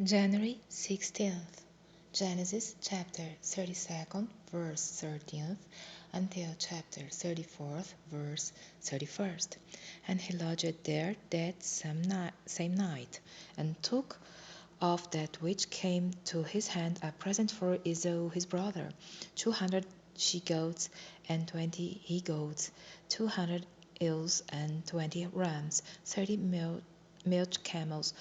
January 16th, Genesis chapter 32nd, verse 13th, until chapter 34th, verse 31st. And he lodged there that same night, and took of that which came to his hand a present for Esau his brother, 200 she goats, and 20 he goats, 200 ewes, and 20 rams, 30 milch camels,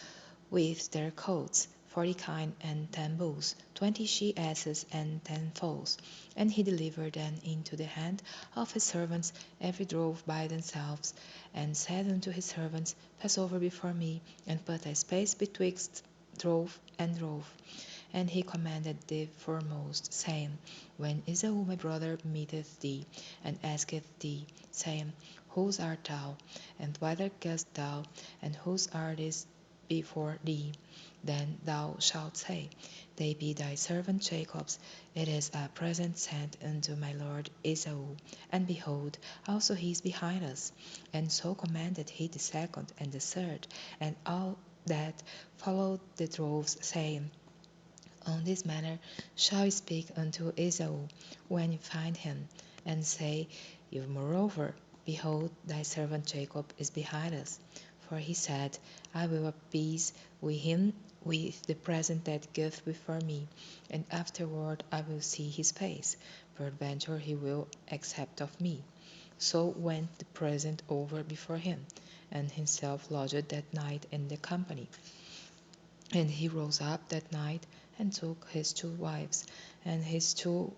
with their coats, 40 kine, and 10 bulls, 20 she asses, and 10 foals. And he delivered them into the hand of his servants, every drove by themselves, and said unto his servants, Pass over before me, and put a space betwixt drove and drove. And he commanded the foremost, saying, When Esau my brother meeteth thee, and asketh thee, saying, Whose art thou? And whither goest thou? And whose are these before thee? Then thou shalt say, They be thy servant Jacob's. It is a present sent unto my lord Esau. And behold, also he is behind us. And so commanded he the second and the third, and all that followed the droves, saying, On this manner shall you speak unto Esau when you find him, and say, You moreover, behold, thy servant Jacob is behind us. For he said, I will appease with him with the present that goeth before me, and afterward I will see his face. Peradventure he will accept of me. So went the present over before him, and himself lodged that night in the company. And he rose up that night, and took his 2 wives, and his 2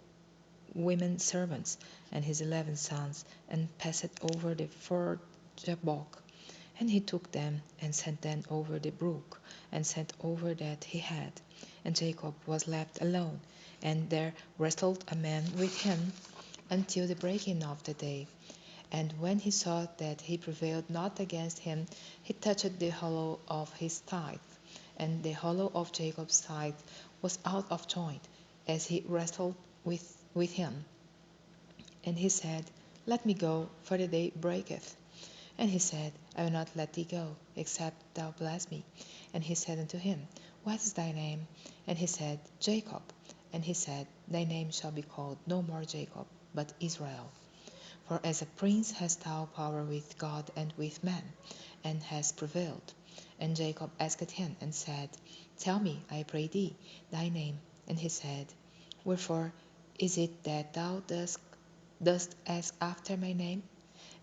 women servants, and his 11 sons, and passed over the ford Jabbok. And he took them, and sent them over the brook, and sent over that he had. And Jacob was left alone, and there wrestled a man with him until the breaking of the day. And when he saw that he prevailed not against him, he touched the hollow of his thigh, and the hollow of Jacob's thigh was out of joint, as he wrestled with him. And he said, Let me go, for the day breaketh. And he said, I will not let thee go, except thou bless me. And he said unto him, What is thy name? And he said, Jacob. And he said, Thy name shall be called no more Jacob, but Israel. For as a prince hast thou power with God and with man, and hast prevailed. And Jacob asked him, and said, Tell me, I pray thee, thy name. And he said, Wherefore is it that thou dost ask after my name?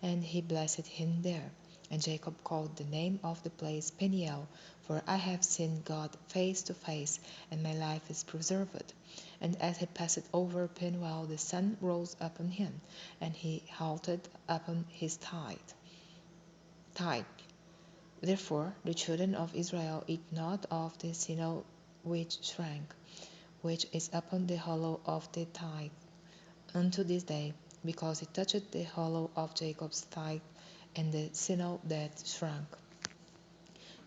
And he blessed him there. And Jacob called the name of the place Peniel, for I have seen God face to face, and my life is preserved. And as he passed over Peniel, the sun rose upon him, and he halted upon his tide. Therefore the children of Israel eat not of the sinew which shrank, which is upon the hollow of the thigh, unto this day, because it touched the hollow of Jacob's thigh, and the sinew that shrank.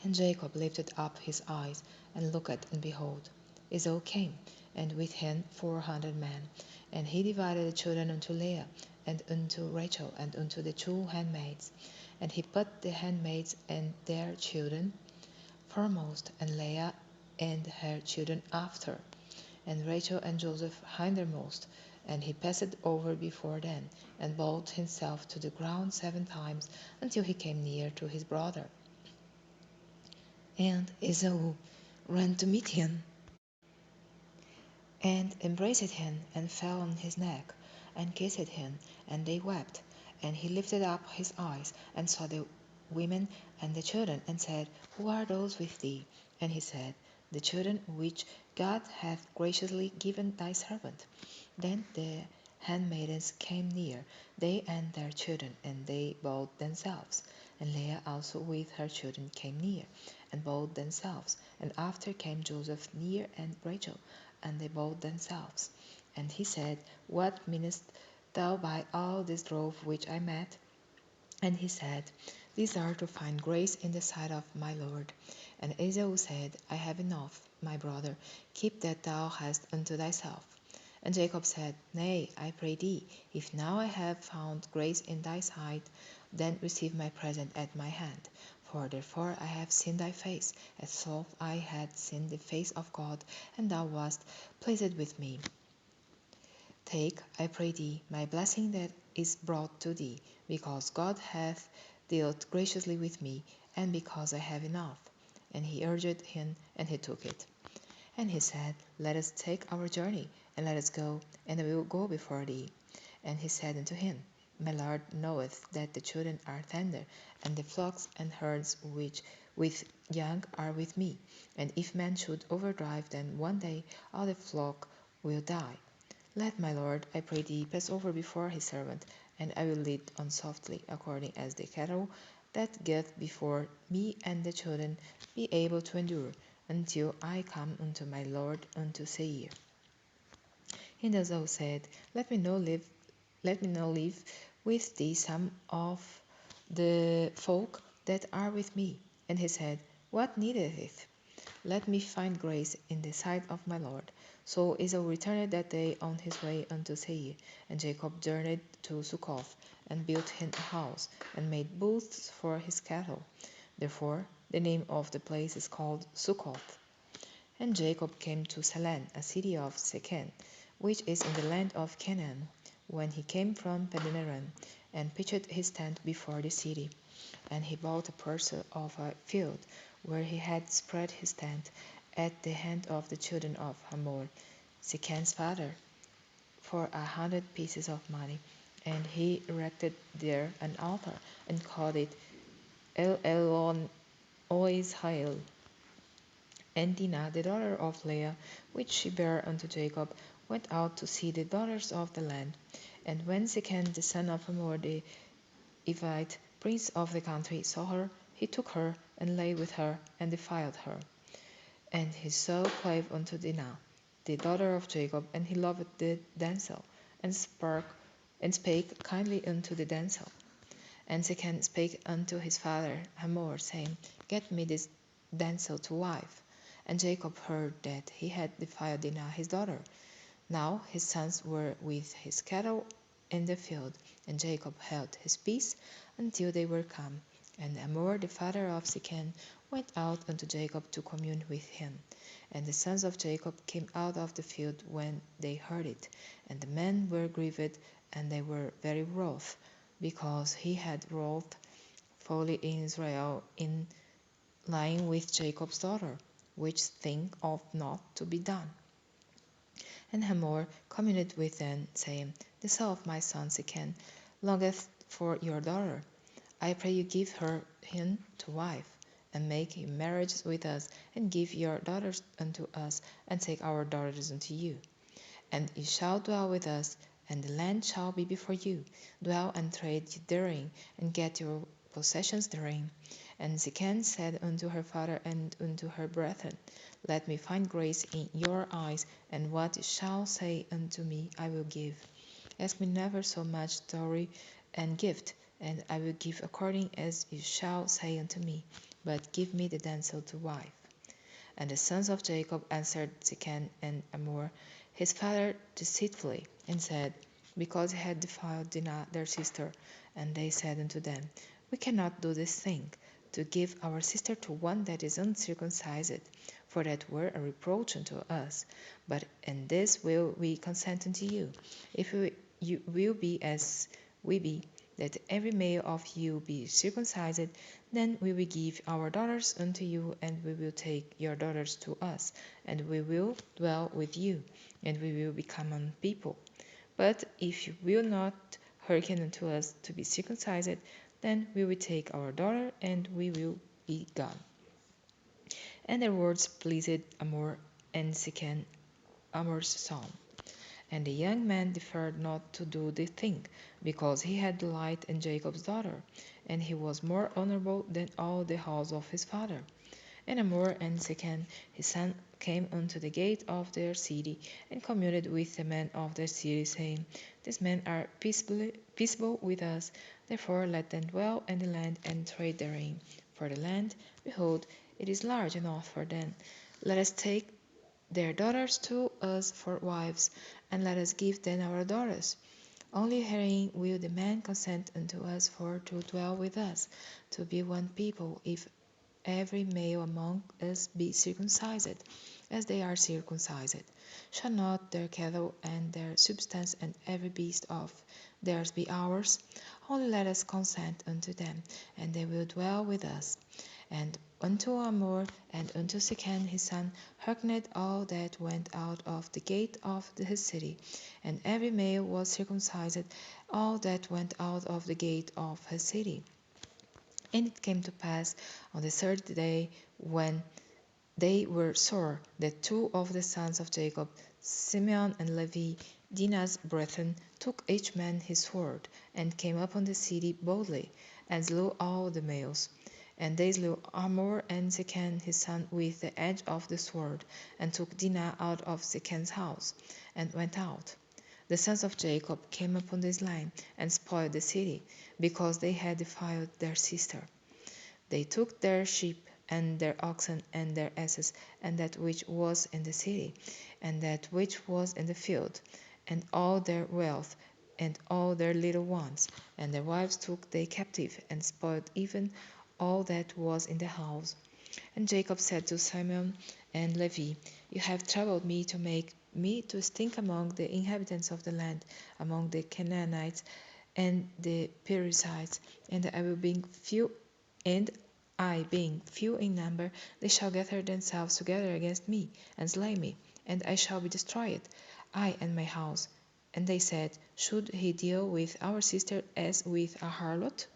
And Jacob lifted up his eyes, and looked, and behold, Esau came, and with him 400 men. And he divided the children unto Leah, and unto Rachel, and unto the 2 handmaids. And he put the handmaids and their children foremost, and Leah and her children after, and Rachel and Joseph hindermost. And he passed over before them, and bowed himself to the ground 7 times, until he came near to his brother. And Esau ran to meet him, and embraced him, and fell on his neck, and kissed him, and they wept. And he lifted up his eyes, and saw the women and the children, and said, Who are those with thee? And he said, The children which God hath graciously given thy servant. Then the handmaidens came near, they and their children, and they bowed themselves. And Leah also with her children came near, and bowed themselves. And after came Joseph near, and Rachel, and they bowed themselves. And he said, What meanest thou by all this drove which I met? And he said, These are to find grace in the sight of my Lord. And Esau said, I have enough, my brother, keep that thou hast unto thyself. And Jacob said, Nay, I pray thee, if now I have found grace in thy sight, then receive my present at my hand. For therefore I have seen thy face, as though I had seen the face of God, and thou wast pleased with me. Take, I pray thee, my blessing that is brought to thee, because God hath dealt graciously with me, and because I have enough. And he urged him, and he took it. And he said, Let us take our journey, and let us go, and I will go before thee. And he said unto him, My Lord knoweth that the children are tender, and the flocks and herds which with young are with me. And if men should overdrive them one day, all the flock will die. Let my Lord, I pray thee, pass over before his servant, and I will lead on softly, according as the cattle that get before me and the children be able to endure, until I come unto my Lord unto Seir. And Esau said, Let me now live with thee some of the folk that are with me. And he said, What needeth it? Let me find grace in the sight of my Lord. So Esau returned that day on his way unto Seir, and Jacob journeyed to Succoth, and built him a house, and made booths for his cattle. Therefore the name of the place is called Succoth. And Jacob came to Salan, a city of Shechem, which is in the land of Canaan, when he came from Padanaram, and pitched his tent before the city. And he bought a parcel of a field, where he had spread his tent, at the hand of the children of Hamor, Shechem's father, for 100 pieces of money. And he erected there an altar, and called it El Elon Oishael. And Dinah, the daughter of Leah, which she bare unto Jacob, went out to see the daughters of the land. And when Shechem the son of Hamor the Hivite, prince of the country, saw her, he took her, and lay with her, and defiled her. And his soul clave unto Dinah, the daughter of Jacob, and he loved the damsel, and spake kindly unto the damsel. And Shechem spake unto his father Hamor, saying, Get me this damsel to wife. And Jacob heard that he had defiled Dinah his daughter. Now his sons were with his cattle in the field, and Jacob held his peace until they were come. And Hamor the father of Shechem went out unto Jacob to commune with him. And the sons of Jacob came out of the field when they heard it. And the men were grieved, and they were very wroth, because he had wrought folly in Israel in lying with Jacob's daughter, which thing ought not to be done. And Hamor communed with them, saying, The soul of my son Shechem longeth for your daughter. I pray you give her him to wife, and make him marriages with us, and give your daughters unto us, and take our daughters unto you. And you shall dwell with us, and the land shall be before you. Dwell and trade therein, and get your possessions therein. And Shechem said unto her father and unto her brethren, Let me find grace in your eyes, and what you shall say unto me I will give. Ask me never so much dowry and gift, and I will give according as you shall say unto me. But give me the damsel to wife. And the sons of Jacob answered Shechem and Hamor his father deceitfully, and said, Because he had defiled Dinah their sister. And they said unto them, We cannot do this thing, to give our sister to one that is uncircumcised, for that were a reproach unto us. But in this will we consent unto you, if you will be as we be, that every male of you be circumcised, then we will give our daughters unto you, and we will take your daughters to us, and we will dwell with you, and we will become a people. But if you will not hearken unto us to be circumcised, then we will take our daughter, and we will be gone. And their words pleased Hamor and Shechem, Hamor's son. And the young man deferred not to do the thing, because he had delight in Jacob's daughter, and he was more honorable than all the house of his father. And Hamor and Shechem his son came unto the gate of their city, and communed with the men of their city, saying, These men are peaceable with us, therefore let them dwell in the land and trade therein. For the land, behold, it is large enough for them. Let us take their daughters to us for wives, and let us give them our daughters. Only herein will the man consent unto us for to dwell with us, to be one people, if every male among us be circumcised, as they are circumcised. Shall not their cattle and their substance and every beast of theirs be ours? Only let us consent unto them, and they will dwell with us. And unto Hamor and unto Shechem his son hearkened all that went out of the gate of his city, and every male was circumcised, all that went out of the gate of his city. And it came to pass on the third day, when they were sore, that two of the sons of Jacob, Simeon and Levi, Dinah's brethren, took each man his sword, and came upon the city boldly, and slew all the males. And they slew Hamor and Shechem his son with the edge of the sword, and took Dinah out of Shechem's house, and went out. The sons of Jacob came upon the slain, and spoiled the city, because they had defiled their sister. They took their sheep, and their oxen, and their asses, and that which was in the city, and that which was in the field, and all their wealth, and all their little ones, and their wives took they captive, and spoiled even all that was in the house. And Jacob said to Simeon and Levi, You have troubled me to make me to stink among the inhabitants of the land, among the Canaanites and the Perizzites, and I will being few, and I being few in number, they shall gather themselves together against me, and slay me, and I shall be destroyed, I and my house. And they said, Should he deal with our sister as with a harlot?